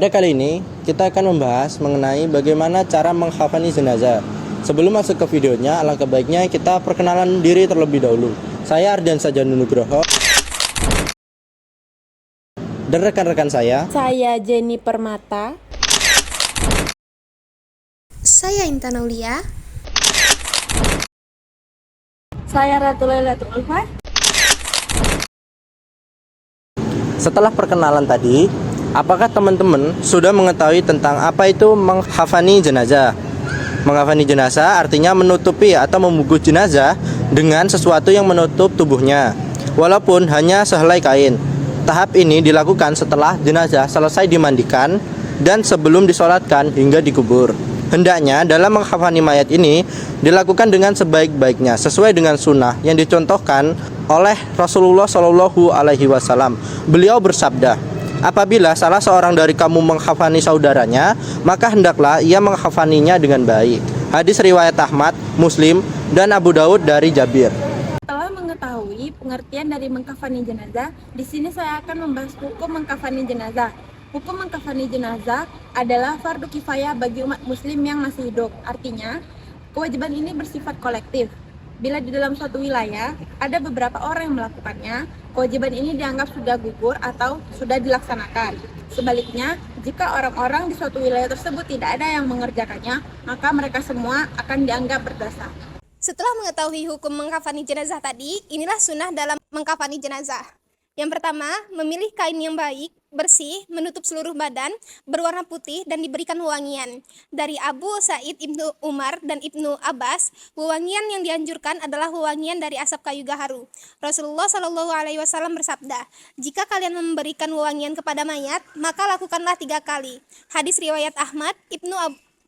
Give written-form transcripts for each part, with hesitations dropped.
Pada kali ini, kita akan membahas mengenai bagaimana cara menghafani jenazah. Sebelum masuk ke videonya, alangkah baiknya kita perkenalan diri terlebih dahulu. Saya Ardiansa Nugroho dan rekan-rekan Saya Jenny Permata. Saya Intan Aulia. Saya Ratu Lailatul Ulfa. Setelah perkenalan tadi, apakah teman-teman sudah mengetahui tentang apa itu menghafani jenazah? Menghafani jenazah artinya menutupi atau membungkus jenazah dengan sesuatu yang menutup tubuhnya, walaupun hanya sehelai kain. Tahap ini dilakukan setelah jenazah selesai dimandikan dan sebelum disolatkan hingga dikubur. Hendaknya dalam menghafani mayat ini dilakukan dengan sebaik-baiknya sesuai dengan sunnah yang dicontohkan oleh Rasulullah Shallallahu Alaihi Wasallam. Beliau bersabda, apabila salah seorang dari kamu menghafani saudaranya, maka hendaklah ia menghafaninya dengan baik. Hadis riwayat Ahmad, Muslim, dan Abu Daud dari Jabir. Setelah mengetahui pengertian dari mengkafani jenazah, di sini saya akan membahas hukum mengkafani jenazah. Hukum mengkafani jenazah adalah fardu kifayah bagi umat muslim yang masih hidup. Artinya, kewajiban ini bersifat kolektif. Bila di dalam suatu wilayah ada beberapa orang yang melakukannya, kewajiban ini dianggap sudah gugur atau sudah dilaksanakan. Sebaliknya, jika orang-orang di suatu wilayah tersebut tidak ada yang mengerjakannya, maka mereka semua akan dianggap berdosa. Setelah mengetahui hukum mengkafani jenazah tadi, inilah sunnah dalam mengkafani jenazah. Yang pertama, memilih kain yang baik, bersih, menutup seluruh badan, berwarna putih, dan diberikan wewangian. Dari Abu Sa'id Ibnu Umar dan Ibnu Abbas, wewangian yang dianjurkan adalah wewangian dari asap kayu gaharu. Rasulullah Shallallahu Alaihi Wasallam bersabda, jika kalian memberikan wewangian kepada mayat, maka lakukanlah 3 kali. Hadis riwayat Ahmad,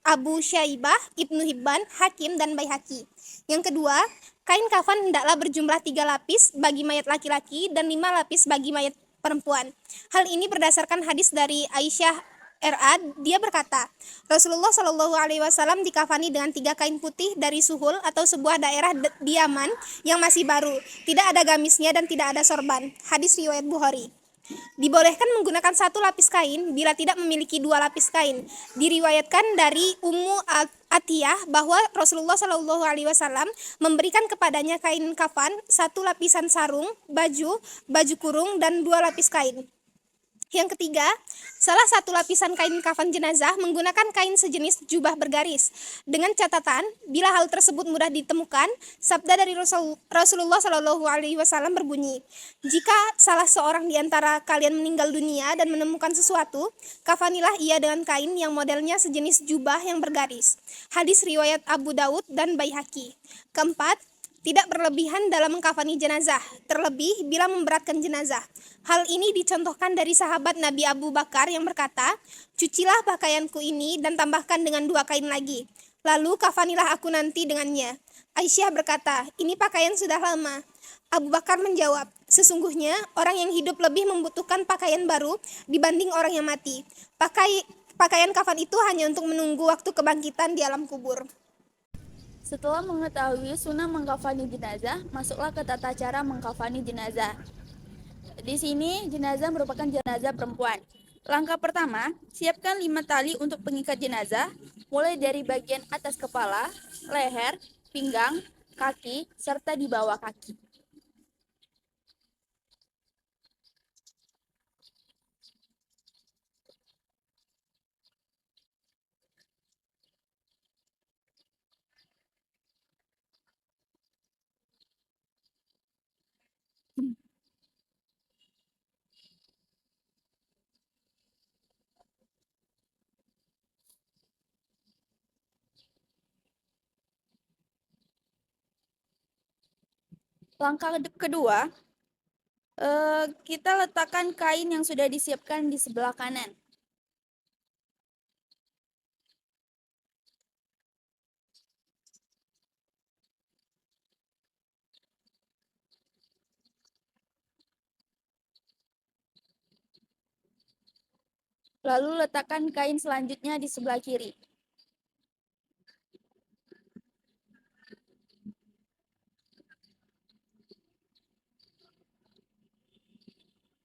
Abu Syaibah, Ibnu Hibban, Hakim, dan Baihaqi. Yang kedua, kain kafan hendaklah berjumlah 3 lapis bagi mayat laki-laki dan 5 lapis bagi mayat perempuan. Hal ini berdasarkan hadis dari Aisyah RA, dia berkata, Rasulullah Shallallahu Alaihi Wasallam dikafani dengan 3 kain putih dari Suhul atau sebuah daerah di Yaman yang masih baru, tidak ada gamisnya dan tidak ada sorban. Hadis riwayat Bukhari. Dibolehkan menggunakan 1 lapis kain bila tidak memiliki 2 lapis kain. Diriwayatkan dari Ummu Atiyah bahwa Rasulullah Shallallahu Alaihi Wasallam memberikan kepadanya kain kafan, 1 lapisan sarung, baju kurung, dan 2 lapis kain. Yang ketiga, salah satu lapisan kain kafan jenazah menggunakan kain sejenis jubah bergaris. Dengan catatan, bila hal tersebut mudah ditemukan, sabda dari Rasulullah Shallallahu Alaihi Wasallam berbunyi, jika salah seorang di antara kalian meninggal dunia dan menemukan sesuatu, kafanilah ia dengan kain yang modelnya sejenis jubah yang bergaris. Hadis riwayat Abu Daud dan Baihaqi. Keempat, tidak berlebihan dalam mengkafani jenazah, terlebih bila memberatkan jenazah. Hal ini dicontohkan dari sahabat Nabi Abu Bakar yang berkata, cucilah pakaianku ini dan tambahkan dengan 2 kain lagi. Lalu kafanilah aku nanti dengannya. Aisyah berkata, ini pakaian sudah lama. Abu Bakar menjawab, sesungguhnya orang yang hidup lebih membutuhkan pakaian baru dibanding orang yang mati. Pakaian kafan itu hanya untuk menunggu waktu kebangkitan di alam kubur. Setelah mengetahui sunnah mengkafani jenazah, masuklah ke tata cara mengkafani jenazah. Di sini, jenazah merupakan jenazah perempuan. Langkah pertama, siapkan 5 tali untuk pengikat jenazah, mulai dari bagian atas kepala, leher, pinggang, kaki, serta di bawah kaki. Langkah kedua, kita letakkan kain yang sudah disiapkan di sebelah kanan. Lalu letakkan kain selanjutnya di sebelah kiri.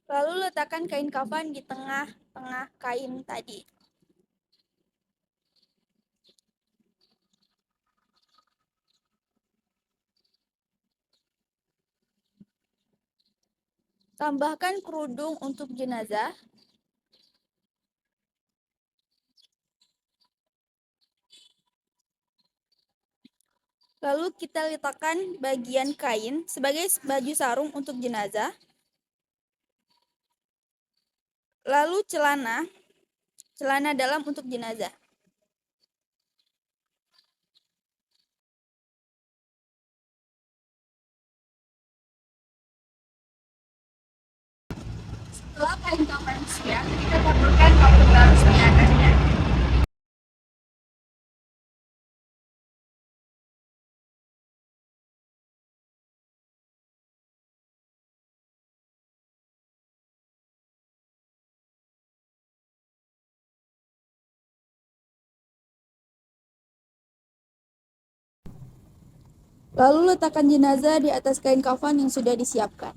Lalu letakkan kain kafan di tengah-tengah kain tadi. Tambahkan kerudung untuk jenazah. Lalu kita letakkan bagian kain sebagai baju sarung untuk jenazah. Lalu celana dalam untuk jenazah. Setelah kain kafan siap, kita taburkan kafan baru di atasnya. Lalu letakkan jenazah di atas kain kafan yang sudah disiapkan.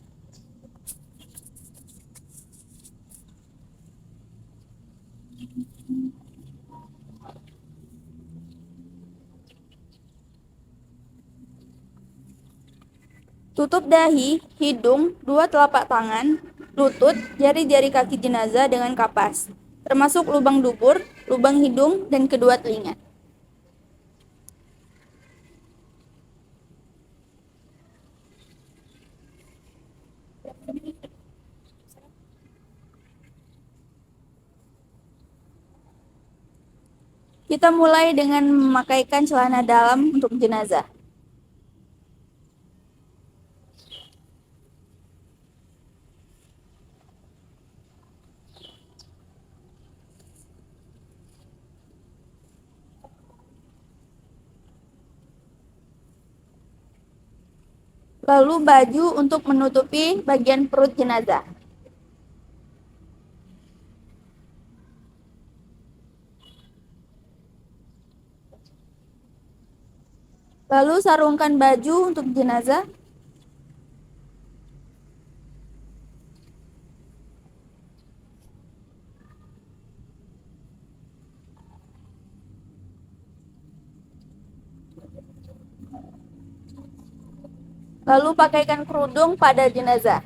Tutup dahi, hidung, dua telapak tangan, lutut, jari-jari kaki jenazah dengan kapas, termasuk lubang dubur, lubang hidung, dan kedua telinga. Kita mulai dengan memakaikan celana dalam untuk jenazah. Lalu baju untuk menutupi bagian perut jenazah. Lalu sarungkan baju untuk jenazah. Lalu pakaikan kerudung pada jenazah.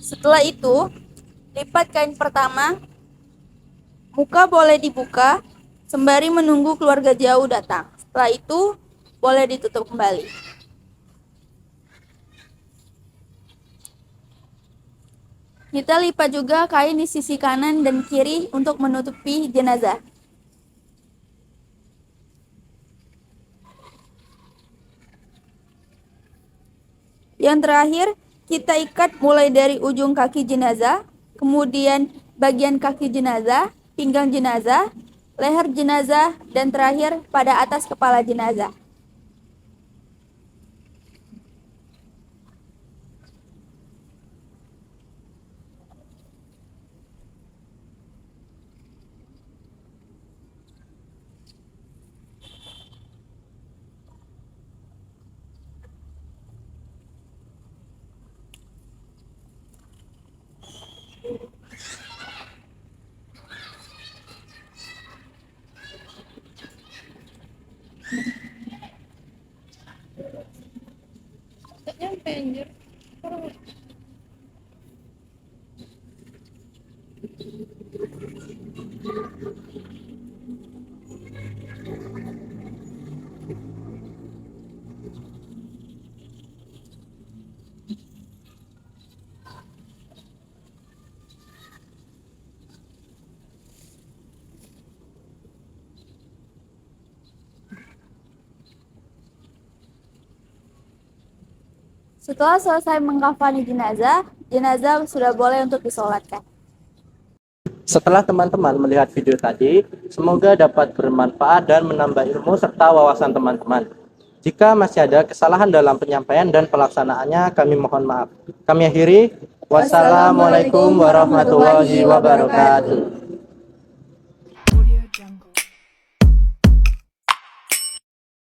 Setelah itu, lipat kain pertama, muka boleh dibuka sembari menunggu keluarga jauh datang. Setelah itu, boleh ditutup kembali. Kita lipat juga kain di sisi kanan dan kiri untuk menutupi jenazah. Yang terakhir, kita ikat mulai dari ujung kaki jenazah, kemudian bagian kaki jenazah, pinggang jenazah, leher jenazah, dan terakhir pada atas kepala jenazah. Setelah selesai mengkafani jenazah, jenazah sudah boleh untuk disolatkan. Setelah teman-teman melihat video tadi, semoga dapat bermanfaat dan menambah ilmu serta wawasan teman-teman. Jika masih ada kesalahan dalam penyampaian dan pelaksanaannya, kami mohon maaf. Kami akhiri. Wassalamualaikum warahmatullahi wabarakatuh.